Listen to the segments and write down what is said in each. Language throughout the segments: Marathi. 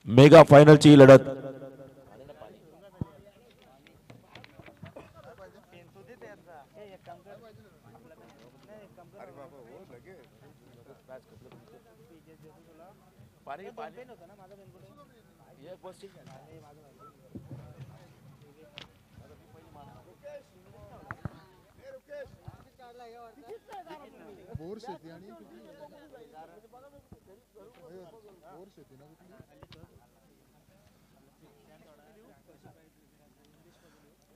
मेगा फायनलची लढत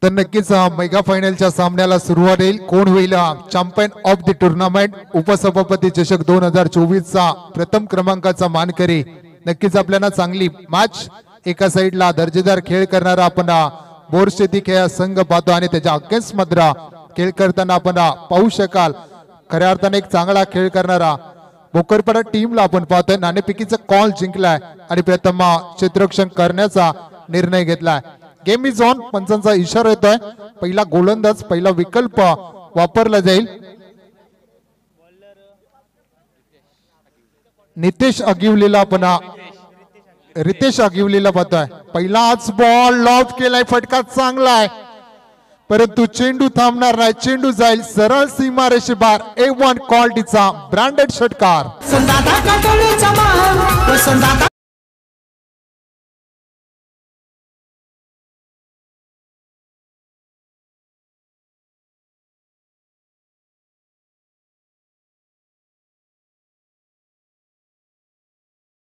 तर नक्कीच मेगा फायनलच्या सामन्याला सुरुवात होईल. कोण होईल चॅम्पियन ऑफ द टुर्नामेंट उपसभापती चषक 2024 चा प्रथम क्रमांकाचा मानकरी. नक्कीच आपल्याला चांगली मॅच एका साइडला दर्जेदार खेळ करणारा आपण बोरशेती खेळ संघ पाहतो आणि त्याच्या अगेन्स्ट मात्र खेळ करताना आपण पाहू शकाल खऱ्या अर्थाने एक चांगला खेळ करणारा भोकरपाडा टीमला आपण पाहतोय. नाणेफेकीचा कॉल जिंकलाय आणि प्रथम क्षेत्ररक्षण करण्याचा निर्णय घेतलाय. Game is on. पंचांचा इशारा येतोय. पहिला गोलंदाज पहिला विकल्प वापरला जाईल. नितेश अगिवलीला आपण रितेश अगिवलीला पाहतोय. पहिलाच बॉल लॉब केलाय. फटका चांगला आहे परंतु चेंडू थांबणार नाही. चेंडू जाईल सरळ सीमारेषे बार. A1 क्वालिटीचा ब्रँडेड षटकार.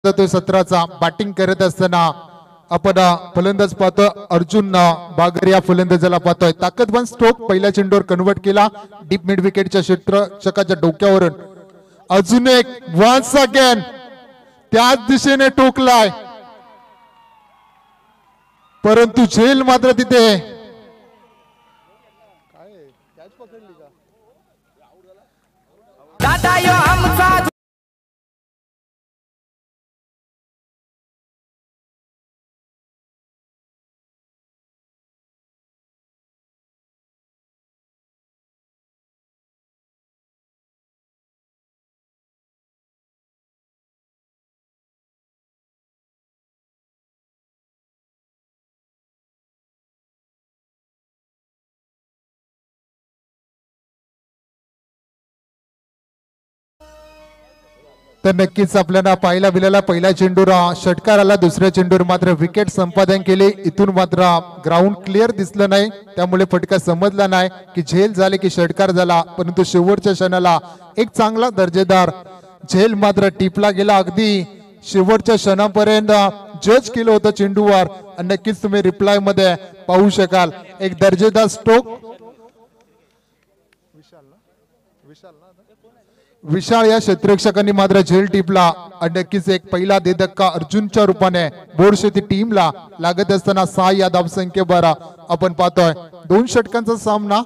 तो 17चा बॅटिंग करत असताना आपण फलंदाज पाहतो. अर्जुन बागर या फलंदाजाला पाहतोय. ताकदवान स्ट्रोक पहिल्या चेंडूवर कन्वर्ट केला. डीप मिड विकेटच्या क्षेत्ररक्षकाच्या डोक्यावरून अजून एक वन्स अगेन त्याच दिशेने टोकलाय परंतु झेल मात्र तिथे तर नक्कीच आपल्याला पाहायला मिळाला. पहिल्या चेंडूर षटकार आला. दुसऱ्या चेंडूर मात्र विकेट संपादन केले. इथून मात्र ग्राउंड क्लिअर दिसलं नाही त्यामुळे फटका समजला नाही की झेल झाले की षटकार झाला. परंतु शेवटच्या क्षणाला एक चांगला दर्जेदार झेल मात्र टिपला गेला. अगदी शेवटच्या क्षणापर्यंत जज केलं होतं चेंडूवर. नक्कीच तुम्ही रिप्लाय मध्ये पाहू शकाल एक दर्जेदार स्ट्रोक. विशाल या क्षेत्ररक्षकांनी मात्र झेल टिपला. नक्कीच एक पहिला धक्का अर्जुनच्या रूपाने बोरशेती टीमला लागत असताना 6 या धाव संख्येवर आपण पाहतोय. 2 षटकांचा सामना.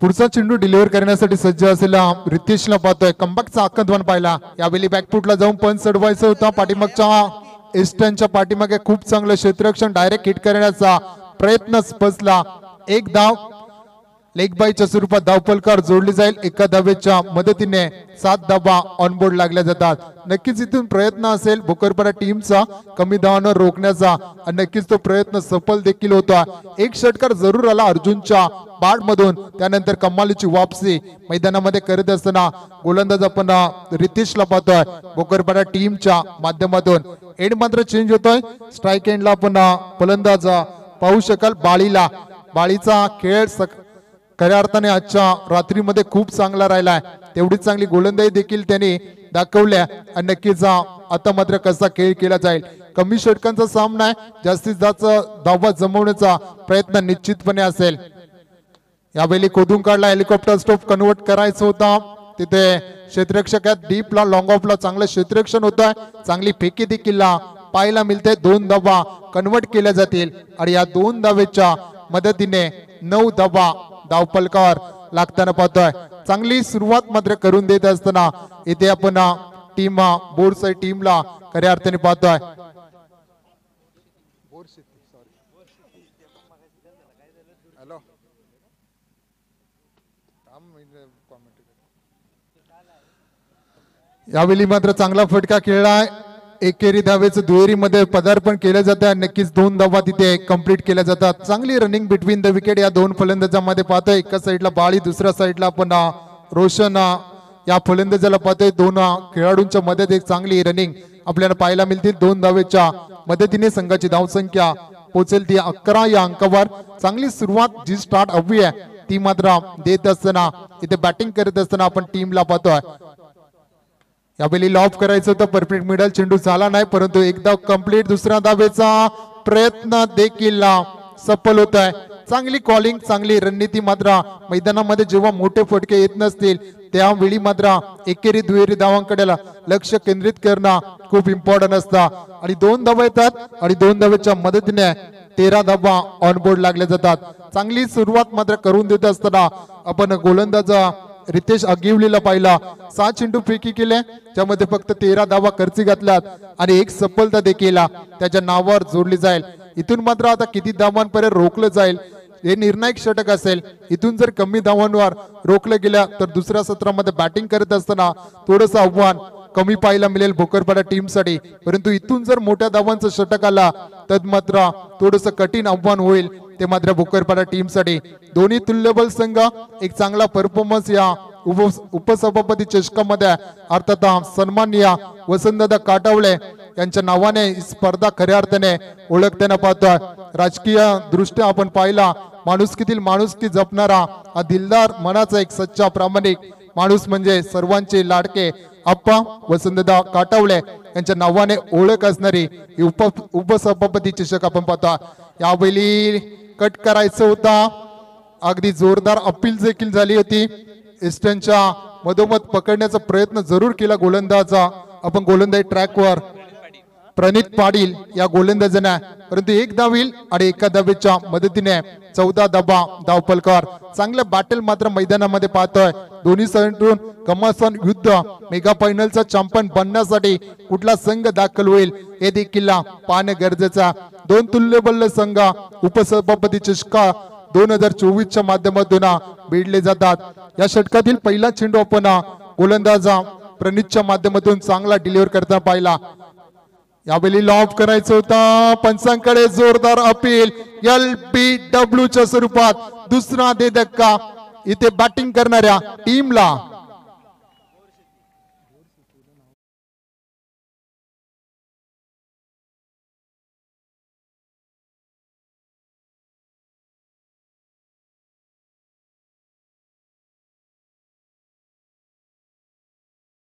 पुढचा चेंडू डिलिव्हर करण्यासाठी सज्ज असलेला रितेशला पाहतोय. कमबॅकचा आकंदवान पाहिला. यावेळी बॅकफुटला जाऊन पण चढवायचं होता. पाठीमागच्या ईस्टर्नच्या पाठीमागे खूप चांगलं क्षेत्ररक्षण डायरेक्ट हिट करण्याचा प्रयत्न फसला. एक धाव लेग बायच्या स्वरूपात धावफलकावर जोडली जाईल. एका धावेच्या मदतीने 7 धावा ऑनबोर्ड लागल्या जातात. नक्कीच इथून प्रयत्न असेल भोकरपाडा टीमचा कमी धावांवर रोखण्याचा. नक्कीच तो प्रयत्न सफल देखील होता. एक षटकार जरूर आला अर्जुनच्या बॅट मधून. त्यानंतर कमालीची वापसी मैदानामध्ये करत असताना गोलंदाज आपण रितेशला पाहतोय भोकरपाडा टीमच्या माध्यमातून. एंड मात्र चेंज होतोय. स्ट्राईक एंडला आपण फलंदाज पाहू शकाल बाळीला. बाळीचा खेळ खऱ्या अर्थाने आजच्या रात्रीमध्ये खूप चांगला राहिलाय. तेवढीच चांगली गोलंदाजी देखील त्यांनी दाखवल्या. आणि नक्कीच आता मात्र कसा खेळ केला जाईल. कमी षटकांचा सामना आहे. जास्तीत जास्त धावा जमवण्याचा प्रयत्न निश्चितपणे असेल. यावेळी खोदून काढला. हेलिकॉप्टर स्टॉप कन्वर्ट करायचं होता. तिथे क्षेत्ररक्षकात डीपला लॉंग ऑफला चांगलं क्षेत्ररक्षण होत आहे. चांगली फेकी देखील पाहायला मिळते. 2 धावा कन्वर्ट केल्या जातील आणि या 2 धावेच्या मदतीने 9 धावा धावफलकावर लागताना पाहतोय. चांगली सुरुवात मात्र करून देत असताना इथे आपण टीम बोरसाई टीमला खऱ्या अर्थाने पाहतोय. यावेळी मात्र चांगला फटका खेळलाय, एकेरी धावेचं दुहेरीमध्ये पदार्पण केलं जातं. नक्कीच 2 धावा तिथे कंप्लीट केल्या जातात. चांगली रनिंग बिटवीन द विकेट या दोन फलंदाजांमध्ये पाहतोय. एका साईडला बाळी, दुसऱ्या साईडला आपण रोशन या फलंदाजाला पाहतोय. दोन खेळाडूंच्या मध्ये एक चांगली रनिंग आपल्याला पाहायला मिळतील. 2 धावेच्या मदतीने संघाची धावसंख्या पोहोचेल ती 11 या अंकावर. चांगली सुरुवात जी स्टार्ट हवी आहे ती मात्र देत असताना इथे बॅटिंग करत असताना आपण टीमला पाहतोय. यावेळी लॉफ करायचं होतं, परफेक्ट मिडल चेंडू झाला नाही, परंतु एकदा कंप्लीट दुसऱ्या धावेचा प्रयत्न देखील सफल होत आहे. चांगली कॉलिंग, चांगली रणनीती मात्र मैदानामध्ये जेव्हा मोठे फटके येत नसतील त्यावेळी मात्र एकेरी दुहेरी धावांकडे लक्ष केंद्रित करणं खूप इम्पॉर्टंट असतं. आणि 2 धावा येतात आणि 2 धावेच्या मदतीने 13 धावा ऑनबोर्ड लागल्या जातात. चांगली सुरुवात मात्र करून देत असताना आपण गोलंदाज रितेश अगिवलीला पाहिला. 6 चेंडू फेकी केले, त्यामध्ये फक्त 13 धावा खर्ची घातल्यात आणि एक सफलता देखील त्याच्या नावावर जोडली जाईल. इथून मात्र आता किती धावांपर्यंत रोखलं जाईल हे निर्णायक षटक असेल. इथून जर कमी धावांवर रोखलं गेलं तर दुसऱ्या सत्रामध्ये बॅटिंग करत असताना थोडंसं आव्हान कमी पाहायला मिळेल भोकरपाडा टीमसाठी. परंतु इथून जर मोठ्या धावांचं षटक आला तर मात्र थोडंसं कठीण आव्हान होईल ते मात्र भोकरपाडा टीमसाठी. दोन्ही तुल्यबल संघ एक चांगला परफॉर्मन्स या उपसभापती चषकामध्ये अर्थात सन्माननीय वसंतदादा काटावळे यांच्या नावाने स्पर्धा खऱ्या अर्थाने ओळखताना पाहतोय. राजकीय दृष्ट्या आपण पाहिला माणुसकीतील माणुसकी जपणारा हा दिलदार मनाचा एक सच्चा प्रामाणिक माणूस म्हणजे सर्वांचे लाडके आप्पा वसंतदादा काटावळे यांच्या नावाने ओळख असणारी उपसभापती चषक आपण पाहतो. यावेळी कट करायचं होता, अगदी जोरदार अपील देखील झाली होती. ईस्टर्नच्या मधोमध पकडण्याचा प्रयत्न जरूर केला गोलंदाजा आपण गोलंदाजी ट्रॅकवर प्रणित पाटील या गोलंदाजाने, परंतु एक धाव येईल आणि एका धावेच्या मदतीने 14 धावा धावफलकावर. चांगलं बॅटल मात्र मैदानामध्ये पाहतोय. दोन्ही संघातून घमासान युद्ध, मेगा फायनलचा चॅम्पियन बनण्यासाठी कुठला संघ दाखल होईल हे देखील पाहणं गरजेचं. 2 तुल्यबल संघ उपसभापती चषका 2024च्या माध्यमातून भिडले जातात. या षटकातील पहिला चेंडू आपण गोलंदाज प्रणितच्या माध्यमातून चांगला डिलिव्हर करताना पाहिला. यावेळी लॉफ करायचं होता, पंचांकडे जोरदार अपील. LBW च्या स्वरूपात दुसरा दे धक्का इथे बॅटिंग करणाऱ्या टीमला.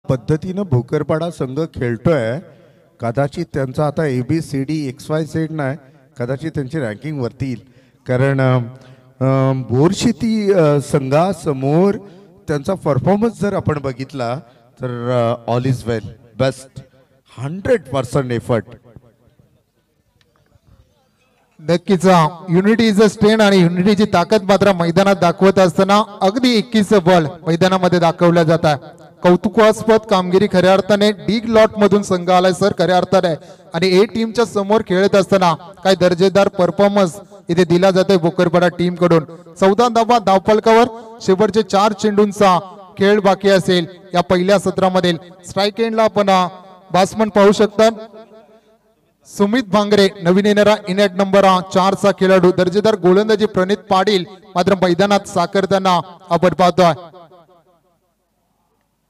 पद्धतीनं भोकरपाडा संघ खेळतोय. कदाचित त्यांचा आता ABCD XYZ नाही, कदाचित त्यांची रँकिंग वरती येईल. कारण बोरशेती संघासमोर त्यांचा परफॉर्मन्स जर आपण बघितला तर all is well, best, 100% effort. नक्कीच युनिटी इज अ स्ट्रेंथ आणि युनिटीची ताकद मात्र मैदानात दाखवत असताना अगदी 21 बॉल मैदानामध्ये दाखवल्या जात आहे. कौतुकास्पद कामगिरी खऱ्या अर्थाने डीग लॉट मधून संघ आलाय सर खऱ्या अर्थाने. आणि ए टीमच्या समोर खेळत असताना काय दर्जेदार परफॉर्मन्स इथे दिला जातोय भोकरपाडा टीम कडून. 14 धावा धावफलकावर. शेवटचे 4 चेंडूंचा खेळ बाकी असेल या पहिल्या सत्रामध्ये. स्ट्राईक एंडला आपण बॅट्समन पाहू शकतात सुमित भांगरे, नवीन येणारा इनेट नंबर 4 चा खेळाडू. दर्जेदार गोलंदाजी प्रणित पाटील मात्र मैदानात साकारताना आपण पाहतोय.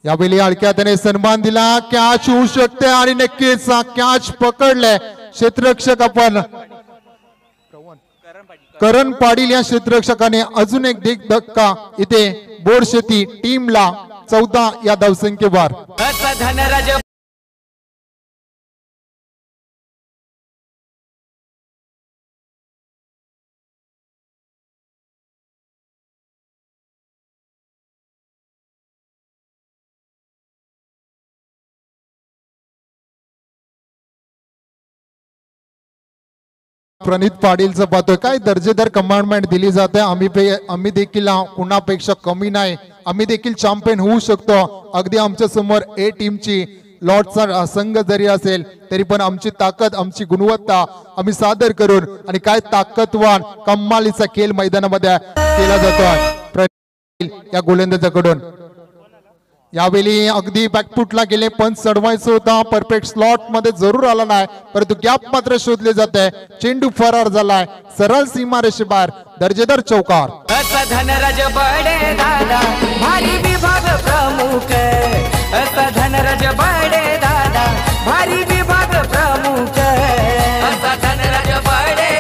यावेळी हलक्याने सन्मान दिला. कॅच होऊ शकते आणि नक्कीच कॅच पकडले क्षेत्ररक्षक आपण करण पाटील या क्षेत्ररक्षकाने. अजून एक धक्का इथे बोरशेती टीमला 14 या धावसंख्येवर. प्रणित पाटीलचं पाहतोय काय दर्जेदार कमांडमेंट दिली जाते. आम्ही देखील कुणापेक्षा कमी नाही, आम्ही देखील चॅम्पियन होऊ शकतो. अगदी आमच्या समोर ए टीमची लॉर्डचा संघ जरी असेल तरी पण आमची ताकद, आमची गुणवत्ता आम्ही सादर करून आणि काय ताकदवान कमालीचा खेळ मैदानामध्ये केला जातो. या गोलंदाजाकडून. यावेळी अगदी बॅकफुटला गेले पण चढवायचं होता, परफेक्ट स्लॉट मध्ये जरूर आला नाही, परंतु गॅप मात्र शोधले जाते. चेंडू फरार झालाय सरळ सीमारेषेबाहेर. दर्जेदार चौकार. असा धनराज बडे दादा भारी विभाग प्रमुख, असा धनराज बडे दादा भारी विभाग प्रमुख, असा धनराज बडे.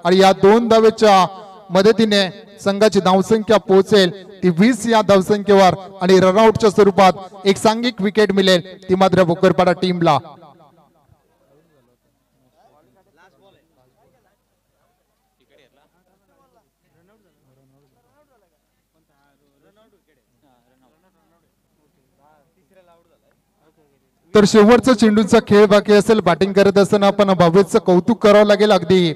आणि या 2 धावेच्या मदतीने संघाची धावसंख्या पोहोचेल ती 20 या धावसंख्येवर आणि रनआउटच्या स्वरूपात एक सांघिक विकेट मिळेल ती मात्र भोकरपाडा टीमला. तर शेवटचा चेंडूचा खेळ बाकी असेल. बॅटिंग करत असताना आपण भावेशचं कौतुक करावं लागेल. अगदी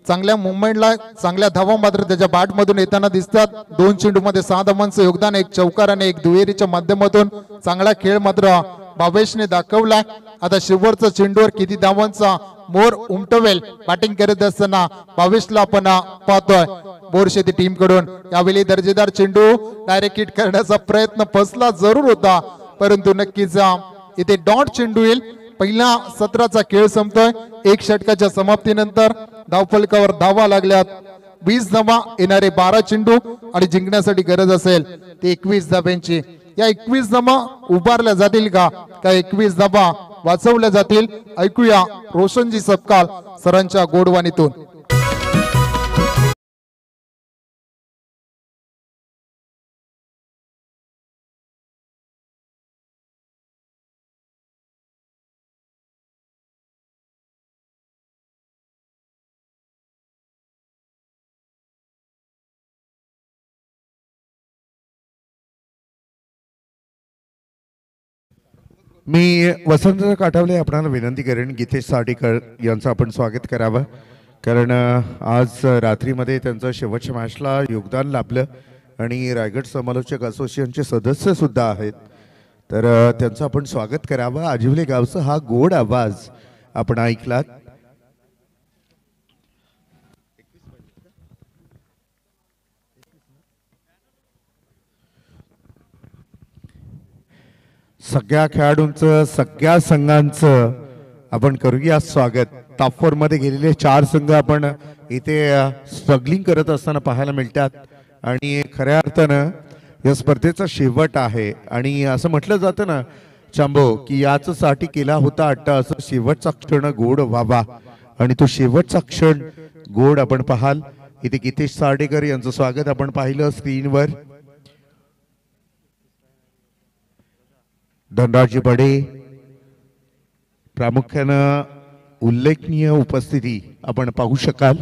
चांगल्या मुवमेंटला चांगल्या धावा मात्र त्याच्या बॅट मधून येताना दिसतात. 2 चेंडूमध्ये 6 धावांचं योगदान, 1 चौकार आणि 1 दुहेरीच्या माध्यमातून चांगला खेळ मात्र भावेशने दाखवलाय. आता शेवटचा चेंडूवर किती धावांचा मोर उमटवेल बॅटिंग करत असताना भावेशला आपण पाहतोय बोरशेती टीम कडून. यावेळी दर्जेदार चेंडू डायरेक्ट हिट करण्याचा प्रयत्न फसला जरूर होता, परंतु नक्कीच इथे डॉट चेंडू येईल. पहिला सत्राचा खेळ संपतोय. 1 षटकाच्या समाप्तीनंतर धावफलकावर धावा लागल्यात 20 धावा, येणारे 12 चेंडू आणि जिंकण्यासाठी गरज असेल ते 21 धाब्यांची. या 21 धावा उभारल्या जातील का 21 धावा वाचवल्या जातील? ऐकूया रोशनजी सपकाल सरांच्या गोडवाणीतून. मी वसंत काठवले आपणाला विनंती करेन गीतेश साडेकर यांचं आपण स्वागत करावं, कारण आज रात्रीमध्ये त्यांचं शेवटच्या मॅचला योगदान लाभलं आणि रायगड समालोचक असोसिएशनचे सदस्य सुद्धा आहेत. तर त्यांचं आपण स्वागत करावं. आजिवले गावचं हा गोड आवाज आपण ऐकलात. सगळ्या खेळाडूंचं सगळ्या संघांचं आपण करूया स्वागत. टॉप 4 मध्ये गेलेले 4 संघ आपण इथे स्ट्रगलिंग करत असताना पाहायला मिळतात आणि खऱ्या अर्थानं या स्पर्धेचा शेवट आहे. आणि असं म्हटलं जातं ना चांबो की याच साठी केला होता अट्टा, असं शेवटचा क्षण गोड व्हावा आणि तो शेवटचा क्षण गोड आपण पाहाल. इथे गीतेश साडेकर यांचं स्वागत आपण पाहिलं स्क्रीनवर. धनराजी बडे प्रामुख्यानं उल्लेखनीय उपस्थिती आपण पाहू शकाल.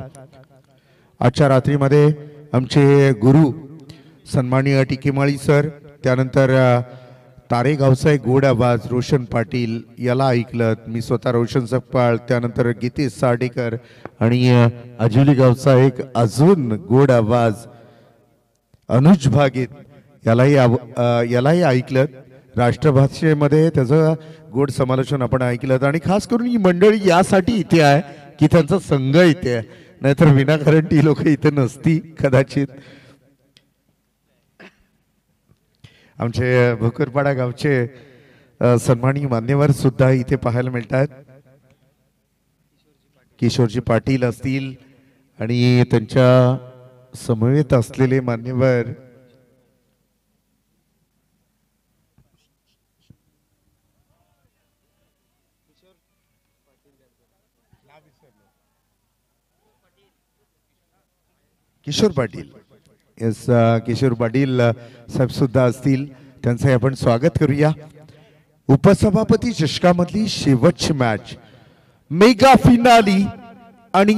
आजच्या रात्रीमध्ये आमचे गुरु सन्माननीय टिकेमाळी सर, त्यानंतर तारेगावचा एक गोड आवाज रोशन पाटील याला ऐकलं मी स्वतः रोशन सपकाळ, त्यानंतर गीतेश साडेकर आणि आजिवली गावचा एक अजून गोड आवाज अनुज भागीत यालाही ऐकलं. राष्ट्रभाषेमध्ये त्याचं गोड समालोचन आपण ऐकलं आणि खास करून ही मंडळी यासाठी इथे आहे की त्यांचा संघ इथे आहे, नाहीतर विनाकारण ती लोक इथे नसती कदाचित. आमचे भोकरपाडा गावचे सन्माननीय मान्यवर सुद्धा इथे पाहायला मिळतात. किशोरजी पाटील असतील आणि त्यांच्या समवेत असलेले मान्यवर किशोर पाटील, किशोर पाटील साहेब सुद्धा असतील, त्यांचं आपण स्वागत करूया. उपसभापती चषकामधली शेवटची मॅच मेगा फिनाली आणि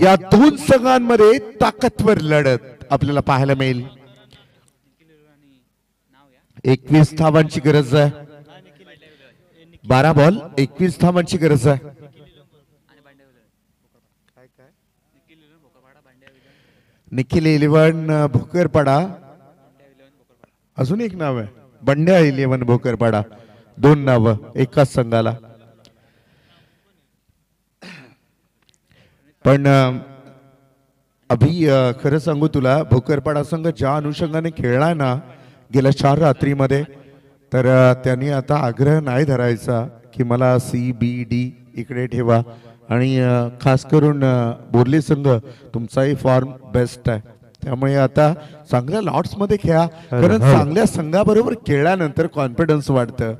या दोन संघांमध्ये ताकदवर लढत आपल्याला पाहायला मिळेल. 21 धावांची गरज आहे. 12 बॉल 21 धावांची गरज आहे. निखिल 11 भोकरपाडा, अजून एक नाव आहे बंड्या 11 भोकरपाडा. 2 नाव एकाच संघाला. पण अभि खरं सांगू तुला, भोकरपाडा संघ ज्या अनुषंगाने खेळलाय ना गेल्या 4 रात्रीमध्ये, तर त्यांनी आता आग्रह नाही धरायचा की मला CBD इकडे ठेवा. आणि खास करून बोर्ली संघ तुमचाही फॉर्म बेस्ट आहे, त्यामुळे आता चांगल्या लॉट्स मध्ये खेळा. कारण चांगल्या संघाबरोबर खेळल्यानंतर कॉन्फिडन्स वाढतं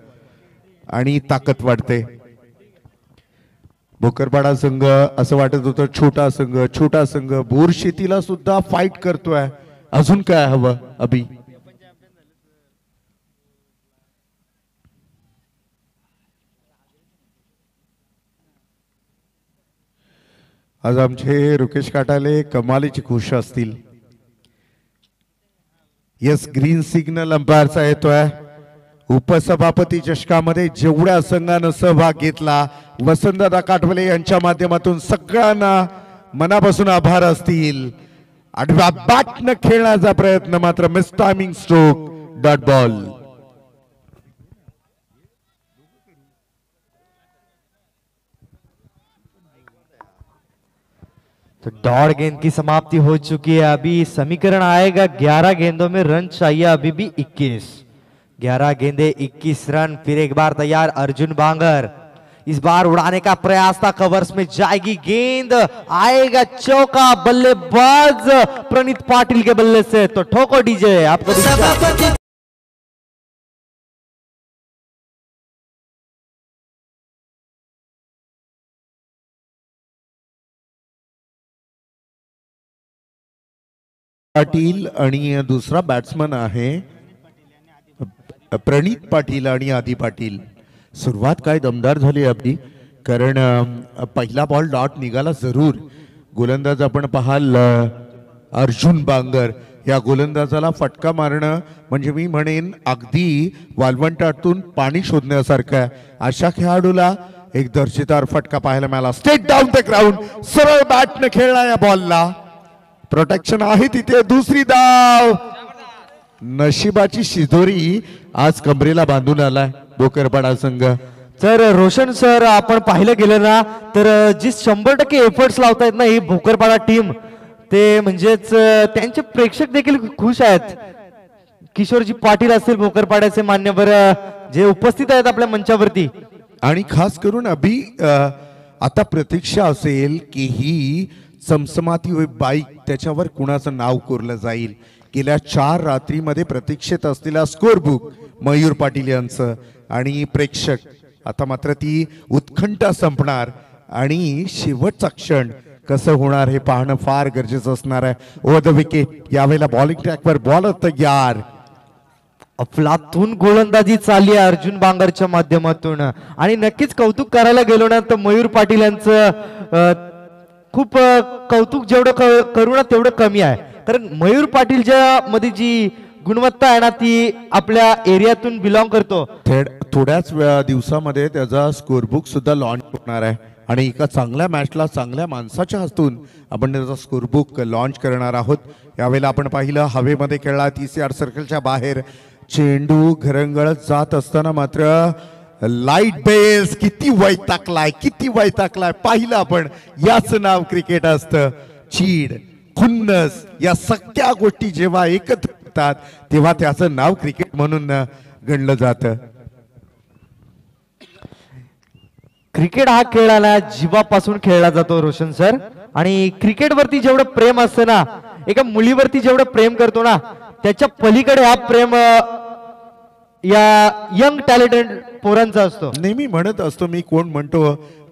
आणि ताकद वाढते. भोकरपाडा संघ असं वाटत होतं छोटा संघ बोर शेतीला सुद्धा फाईट करतोय. अजून काय हवं अभि? आज आमचे रुकेश काटाले कमालीची खुश असतील. यस, ग्रीन सिग्नल अंपायरचा येतोय. उपसभापती चषकामध्ये जेवढ्या संघानं सहभाग घेतला, वसंतदादा काटवले यांच्या माध्यमातून सगळ्यांना मनापासून आभार असतील. आडव्या बॅटनं खेळण्याचा प्रयत्न मात्र miss timing stroke, dot ball. तो डॉट गेंद की समाप्ति हो चुकी है. अभी समीकरण आएगा 11 गेंदों में रन चाहिए अभी भी 21. 11 गेंदे 21 रन. फिर एक बार तैयार अर्जुन बांगर. इस बार उड़ाने का प्रयास था, कवर्स में जाएगी गेंद, आएगा चौका. बल्लेबाज प्रणीत पाटिल के बल्ले से, तो ठोको डीजे आपको. पाटील आणि दुसरा बॅट्समन आहे प्रणीत पाटील आणि आदी पाटील. सुरुवात काय दमदार झाली अभि, कारण पहिला बॉल डॉट निघाला जरूर. गोलंदाज आपण पाहाल अर्जुन बांगर, या गोलंदाजाला फटका मारणं म्हणजे मी म्हणेन अगदी वालवंटातून पाणी शोधण्यासारखं आहे. अशा खेळाडूला एक दर्जेदार फटका पाहायला मिळाला. स्ट्रेट डाऊन द ग्राउंड, सरळ बॅटने खेळला या बॉलला. प्रोटेक्शन आहे तिथे. दुसरी धाव. नशिबाची शिदोरी आज कमरेला बांधून आलाय भोकरपाडा संघ. तर रोशन सर, आपण पाहिलं गेलं ना तर जी 100% एफर्ट्स लावतायत ना ही भोकरपाडा टीम, ते म्हणजेच त्यांचे प्रेक्षक देखील खुश आहेत. किशोरजी पाटील असतील भोकरपाड्याचे मान्यवर जे उपस्थित आहेत आपल्या मंचावरती. आणि खास करून अभि आता प्रतीक्षा असेल की ही समसमाती बाईक त्याच्यावर कुणाचं नाव कोरलं जाईल. गेल्या 4 रात्रीमध्ये प्रतीक्षेत असलेला स्कोर बुक मयूर पाटील यांचं, आणि प्रेक्षक आता मात्र ती उत्कंठा संपणार आणि शेवटचा क्षण कसं होणार हे पाहणं फार गरजेचं असणार आहे. ओव्हर द विकेट यावेळेला बॉलिंग ट्रॅकवर बॉलर तयार. अफलातून गोलंदाजी चालली आहे अर्जुन बांगरच्या माध्यमातून. आणि नक्कीच कौतुक करायला गेलो ना तर मयूर पाटील यांचं खूप कौतुक जेवढं करू ना तेवढं कमी आहे. कारण मयूर पाटीलच्या मध्ये जी गुणवत्ता आहे ना ती आपल्या एरियातून बिलॉंग करतो. थोड्याच दिवसामध्ये त्याचा स्कोरबुक सुद्धा लॉन्च होणार आहे आणि एका चांगल्या मॅचला चांगल्या माणसाच्या हस्तून आपण त्याचा स्कोरबुक लॉन्च करणार आहोत. यावेळेला आपण पाहिलं हवेमध्ये खेळला 30 यार्ड सर्कलच्या बाहेर. चेंडू घरंगळत जात असताना मात्र लाईट बेस किती वैतागलाय पाहिलं आपण. याच नाव क्रिकेट असतं. चीड, खुन्नस या सगळ्या गोष्टी जेव्हा एकत्र होतात तेव्हा त्याचं नाव क्रिकेट म्हणून गणलं जातं. क्रिकेट हा खेळाला जीवापासून खेळला जातो रोशन सर. आणि क्रिकेटवरती जेवढं प्रेम असतं ना, एका मुलीवरती जेवढं प्रेम करतो ना त्याच्या पलीकडे हा प्रेम या यंग टॅलेंटेड पोरांचा असतो. नेहमी म्हणत असतो मी, कोण म्हणतो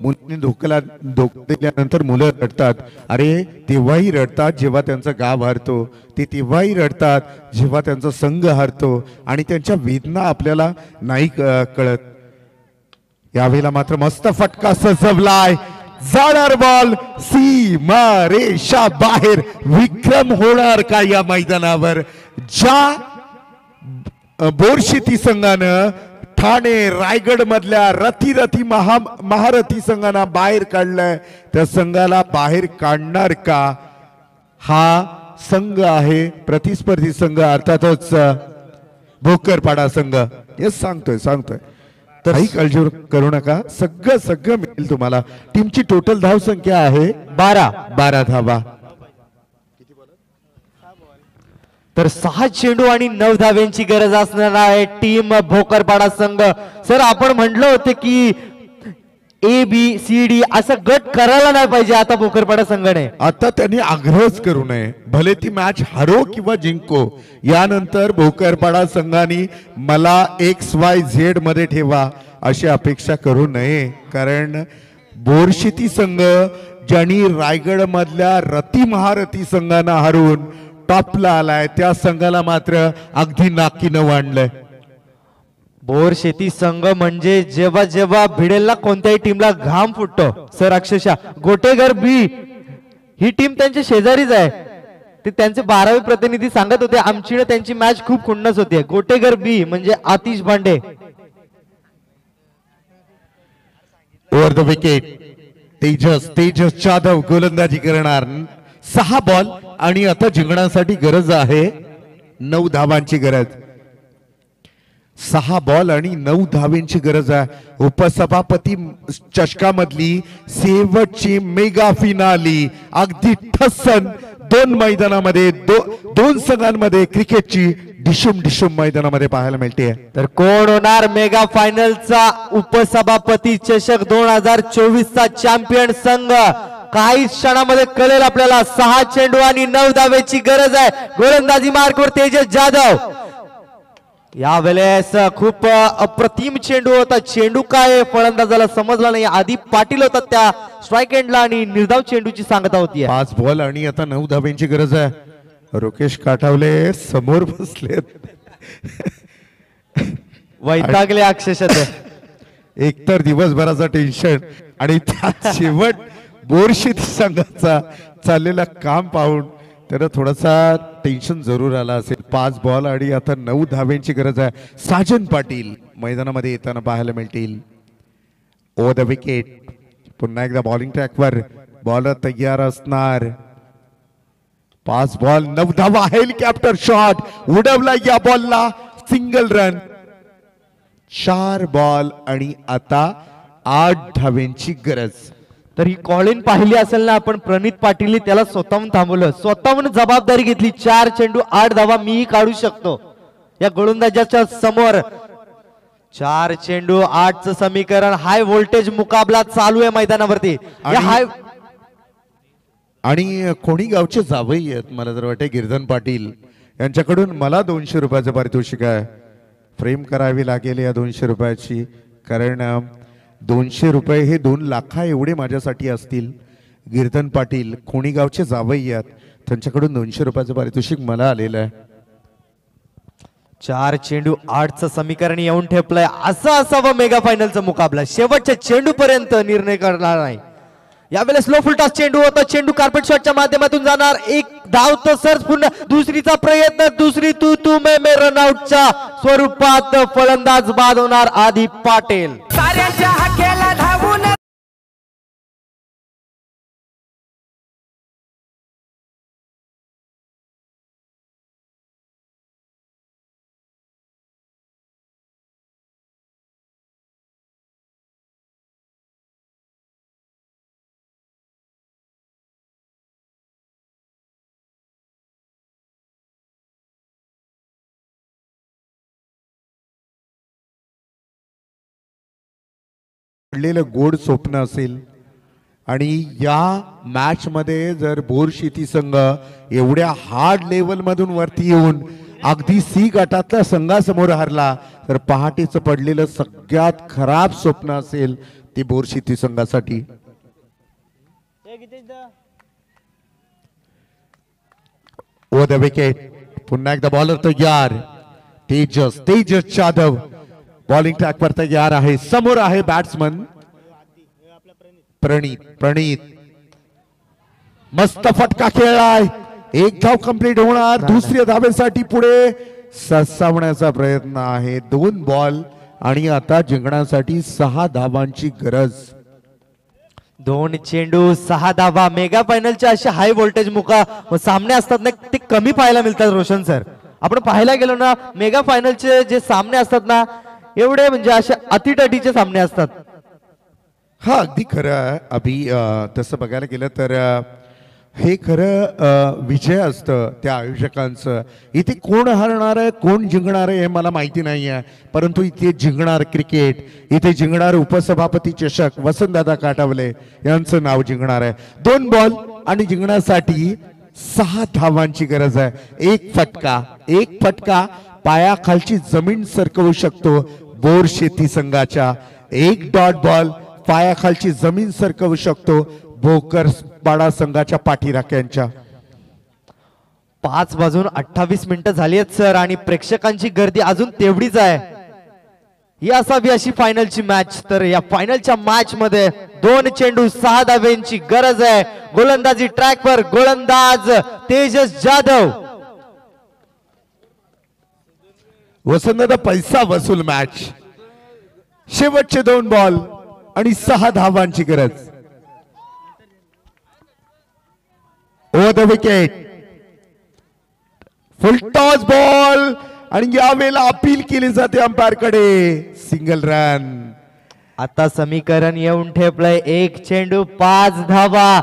मुलींनी धोका दिल्यानंतर मुलं रडतात. अरे तेव्हाही रडतात जेव्हा त्यांचं गाव हरतो, ते तेव्हाही रडतात जेव्हा त्यांचा संघ हरतो आणि त्यांच्या वेदना आपल्याला नाही कळत. यावेळेला मात्र मस्त फटका सजवलाय, जाणार बॉल सीमा रेषा बाहेर. विक्रम होणार का या मैदानावर? ज्या बोरशेती संघानं ठाणे रायगड मधल्या रथी महारथी संघांना बाहेर काढलंय, त्या संघाला बाहेर काढणार का? हा संघ आहे प्रतिस्पर्धी संघ, अर्थातच भोकरपाडा संघ. हेच सांगतोय तर काही काळजी करू नका, सगळं मिळेल तुम्हाला. टीमची टोटल धाव संख्या आहे 12 धावा. तर 6 चेंडू आणि 9 धाव्यांची गरज असणार आहे टीम भोकरपाडा संघ. सर आपण म्हटलं होतं की ABCD असं गट करायला नाही पाहिजे आता भोकरपाडा संघाने. आता त्यांनी आग्रहच करू नये, भले ती मॅच हरो किंवा जिंको. यानंतर भोकरपाडा संघाने मला XYZ मध्ये ठेवा अशी अपेक्षा करू नये, कारण बोरशेती संघ ज्यांनी रायगड मधल्या रथी महारथी संघांना हरवून टॉपला आलाय, त्या संघाला मात्र अगदी नाकीनं वाढलंय. बोरशेती संघ म्हणजे जेव्हा जेव्हा भिडेलला कोणत्याही टीमला घाम फुटतो सर, अक्षरशः गोटेघर बी ही टीम त्यांच्या शेजारीच आहे. ते त्यांचे 12वे प्रतिनिधी सांगत होते आमची त्यांची मॅच खूप खुन्नस होती. गोटेघर बी म्हणजे आतिश भांडे. Over the wicket Tejas Jadhav गोलंदाजी करणार. 6 बॉल आणि आता जिंकण्यासाठी गरज आहे 9 धावांची गरज. 6 बॉल आणि 9 धावांची गरज आहे. उपसभापती चषकामधली शेवटची मेगा फिनाली अगदी ठसन 2 मैदानामध्ये 2 संघांमध्ये क्रिकेटची डिशुम मैदानामध्ये पाहायला मिळते. तर कोण होणार मेगा फायनलचा उपसभापती चषक 2024 चा चॅम्पियन संघ? काही क्षणामध्ये कळेल आपल्याला. 6 चेंडू आणि 9 धावेची गरज आहे. गोलंदाजी मार्कवर तेजस जाधव. यावेळेस खूप अप्रतिम चेंडू होता. चेंडू काय फलंदाजाला समजला नाही. आधी पाटील होता त्या स्ट्राईक एंडला आणि निर्धाव चेंडूची सांगता होती. 5 बॉल आणि आता 9 धावांची गरज आहे. रुकेश काठावले समोर बसलेत, वैतागले अक्षरशः. एकतर दिवसभराचं टेन्शन आणि त्यात शेवट बोरशेती संघाचा चाललेला काम पाहून त्याला थोडासा टेन्शन जरूर आला असेल. 5 बॉल आणि आता 9 धावांची गरज आहे. साजन पाटील मैदानामध्ये येताना पाहायला मिळतील. ओव्हर द विकेट पुन्हा एकदा बॉलिंग ट्रॅकवर बॉलर तयार असणार. 5 बॉल 9 धावा. हेलिकॉप्टर शॉट उडवला या बॉलला, सिंगल रन. 4 बॉल आणि आता 8 धावांची गरज. तर ही कॉलिन पाहिली असेल ना आपण, प्रणित पाटीलने त्याला स्वतःहून थांबवलं, स्वतःहून जबाबदारी घेतली. 4 चेंडू 8 धावा मीही काढू शकतो या गोलंदाजाच्या समोर. 4 चेंडू 8 चं समीकरण. हाय व्होल्टेज मुकाबला चालू आहे मैदानावरती. आणि कोणी गावचे जावई आहेत मला तर वाटते गिरधन पाटील यांच्याकडून मला 200 रुपयाचं पारितोषिक आहे. फ्रेम करावी लागेल या 200 रुपयाची, कारण 200 रुपये हे 2 लाखा एवढे माझ्यासाठी असतील. गिरधन पाटील कोणी गावचे जावई आहेत, त्यांच्याकडून 200 रुपयाचं पारितोषिक मला आलेलं आहे. 4 चेंडू 8 चं समीकरण येऊन ठेपलंय. असं असावं मेगा फायनलचा मुकाबला. शेवटच्या चेंडू पर्यंत निर्णय करणार नाही. यावेळेस स्लो फुल टॉस चेंडू होता. चेंडू कार्पेट शॉटच्या माध्यमातून जाणार. 1 धाव तो सर्च, पुन्हा दुसरीचा प्रयत्न, दुसरी तू मे रनआउटच्या स्वरूपात फलंदाज बाद होणार आधी पाटील. साऱ्यांच्या हाकेला धावून गोड स्वप्न असेल. आणि या मॅच मध्ये जर बोरशेती संघ एवढ्या हार्ड लेवल मधून वरती येऊन अगदी सी गटातल्या संघासमोर हरला तर पहाटेचं पडलेलं सगळ्यात खराब स्वप्न असेल ते बोरशेती संघासाठी. ओव्हर द विकेट पुन्हा एकदा बॉलर तयार. तेजस जाधव बॉलिंग ट्रॅकवर तयार आहे. समोर आहे बॅट्समन प्रणीत. मस्त फटका खेळलाय. एक धाव कंप्लीट होणार. दुसऱ्या धावेसाठी पुढे ससावण्याचा प्रयत्न आहे. 2 बॉल आणि आता जिंकण्यासाठी 6 धावांची गरज. 2 चेंडू 6 धावा. मेगा फायनलच्या असे हाय व्होल्टेज सामने असतात ना ते कमी पाहायला मिळतात रोशन सर. आपण पाहायला गेलो ना मेगा फायनलचे जे सामने असतात ना एवढे म्हणजे असे अतिटटीचे सामने असतात. हा अगदी खरं आहे अभि. तसं बघायला गेलं तर हे खरं विजय असतं त्या आयोजकांचं. इथे कोण हरणार आहे कोण जिंकणार आहे हे मला माहिती नाही आहे, परंतु इथे जिंकणार क्रिकेट, इथे जिंकणार उपसभापती चषक वसंतदादा काटावले यांचं नाव जिंकणार आहे. 2 बॉल आणि जिंकण्यासाठी 6 धावांची गरज आहे. एक फटका पायाखालची जमीन सरकवू शकतो बोर शेती संघाच्या. एक डॉट बॉल पायाखालची जमीन सरकवू शकतो भोकरपाडा संघाच्या पाठीराख्यांच्या. 5:28 झाली आहेत सर आणि प्रेक्षकांची गर्दी अजून तेवढीच आहे. ही असावी अशी फायनलची मॅच. तर या फायनलच्या मॅच मध्ये 2 चेंडू 6 धाव्यांची गरज आहे. गोलंदाजी ट्रॅकवर गोलंदाज तेजस जाधव. वसंतदादा पैसा वसूल मॅच. शेवटचे 2 बॉल आणि 6 धावांची गरज. Over the wicket. Full toss ball आणि यावेळेला अपील केली जाते अंपायर कडे. Single run. आता समीकरण येऊन ठेपलंय. 1 चेंडू 5 धावा.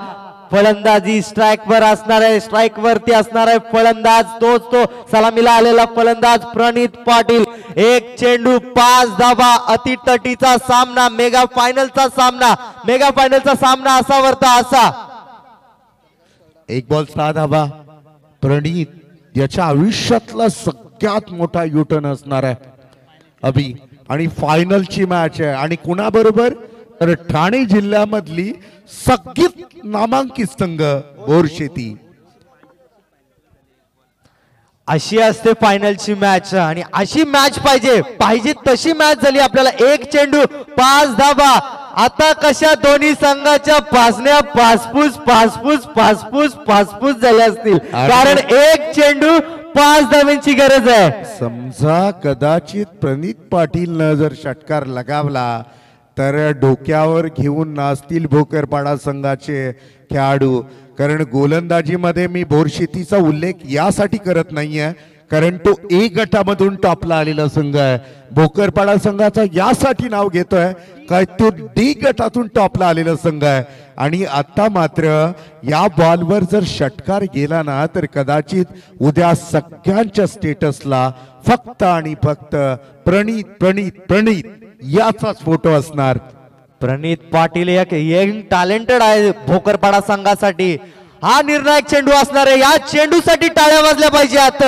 फलंदाजी स्ट्राइक वर असणार आहे. स्ट्राइक वरती असणार आहे फलंदाज तोच तो सलामीला आलेला फलंदाज प्रणीत पाटील. 1 चेंडू 5 धावा. अतितटीचा सामना. मेगा फायनलचा सामना असा वरता असा. 1 बॉल 6 धावा. प्रणीत याच्या आयुष्यातला सगळ्यात मोठा युटर्न असणार आहे अभि. आणि फायनलची मॅच आहे आणि कुणाबरोबर तर ठाणे जिल्ह्यामधली सगळ्यात नामांकित संघ बोर शेती. अशी असते फायनलची मॅच आणि अशी मॅच पाहिजे तशी मॅच झाली. आपल्याला 1 चेंडू 5 धावा. आता कशा दोन्ही संघाच्या पासण्या पासपूस झाल्या असतील कारण 1 चेंडू 5 धाव्यांची गरज आहे. समजा कदाचित प्रणीत पाटीलनं जर षटकार लगावला तर डोक्यावर घेऊन नाचतील भोकरपाडा संघाचे खेळाडू. कारण गोलंदाजीमध्ये मी बोरशेतीचा उल्लेख यासाठी करत नाहीये कारण तो ए गटामधून टॉपला आलेला संघ आहे. भोकरपाडा संघाचा यासाठी नाव घेतोय काय तो डी गटातून टॉपला आलेला संघ आहे. आणि आता मात्र या बॉलवर जर षटकार गेला ना तर कदाचित उद्या सगळ्यांच्या स्टेटसला फक्त आणि फक्त प्रणीत याचाच फोटो असणार. प्रणीत पाटील एक यंग टॅलेंटेड आहे भोकरपाडा संघासाठी. हा निर्णायक चेंडू असणार आहे. या चेंडूसाठी टाळ्या वाजल्या पाहिजेत.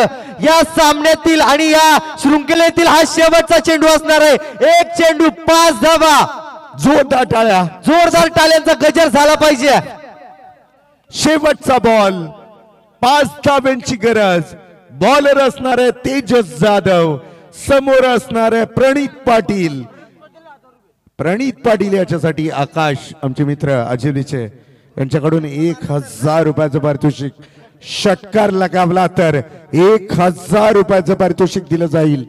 या सामन्यातील आणि या शृंखलेतील हा शेवटचा चेंडू असणार आहे. 1 चेंडू 5 धावा. जोरदार टाळ्यांचा गजर झाला पाहिजे. शेवटचा बॉल 5 धाव्यांची गरज. बॉलर असणार आहे तेजस जाधव. समोर असणार आहे प्रणीत पाटील याच्यासाठी आकाश आमचे मित्र अजिलीचे यांच्याकडून 1000 रुपयाचं पारितोषिक. षटकार लगावला तर 1000 रुपयाचं पारितोषिक दिलं जाईल.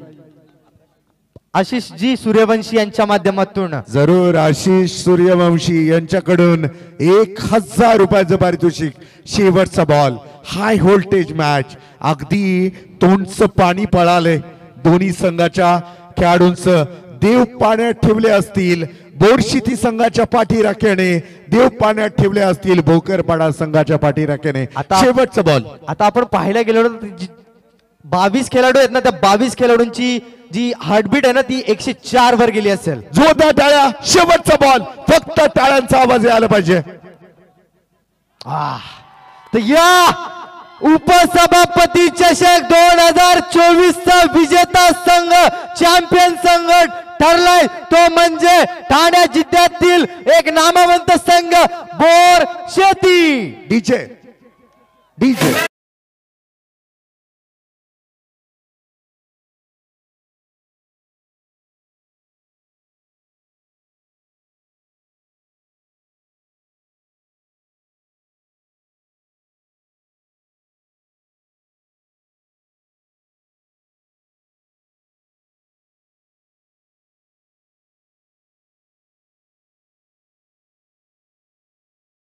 आशिष जी सूर्यवंशी यांच्या माध्यमातून जरूर आशिष सूर्यवंशी यांच्याकडून 1000 रुपयाचं पारितोषिक. शेवटचा बॉल. High voltage match. अगदी तोंडचं पाणी पळाले दोन्ही संघाच्या खेळाडूंचं. देव पाण्यात ठेवले असतील बोरशेती संघाच्या पाठीराख्याने. देव पाण्यात ठेवले असतील भोकरपाडा संघाच्या पाठीराख्याने. शेवटचा बॉल. आता आपण पाहायला गेलो 22 खेळाडू आहेत ना त्या 22 खेळाडूंची जी हार्टबीट आहे ना ती 104 वर गेली असेल. जोरदार टाळ्या. शेवटचा बॉल. फक्त टाळ्यांचा आवाज यायला पाहिजे. तर या उपसभापती चषक 2024 चा विजेता संघ चॅम्पियन संघ ठरलाय तो म्हणजे ठाणे जिल्ह्यातील एक नामवंत संघ बोर शेती. डीजे